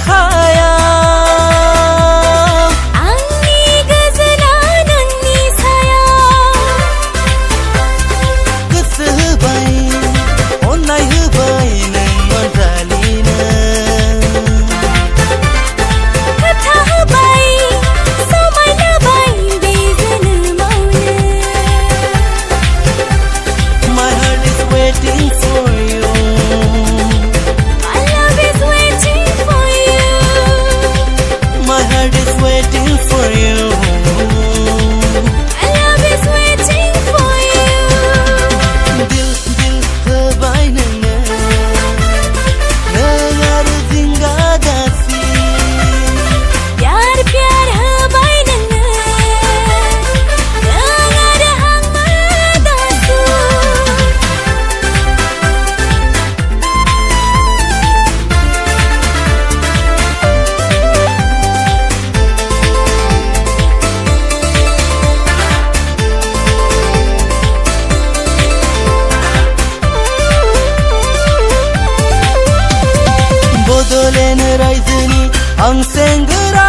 खाया आंनि गोजोना नोंनि साया गोसो होबाय अननाय होबाय नों अनजालिनो खोथा होबाय समायनाबाय बे जोनोमावनो My heart is waiting for you My love is waiting for you My heart is waiting for you My love is waiting for you दिल दिल होबाय नोंनो नों आरो जिंगा दासि प्यार प्यार होबाय नोंनो नों आरो हांमा दासु बड'लेण्ड रायजोनि आं सेंग्रा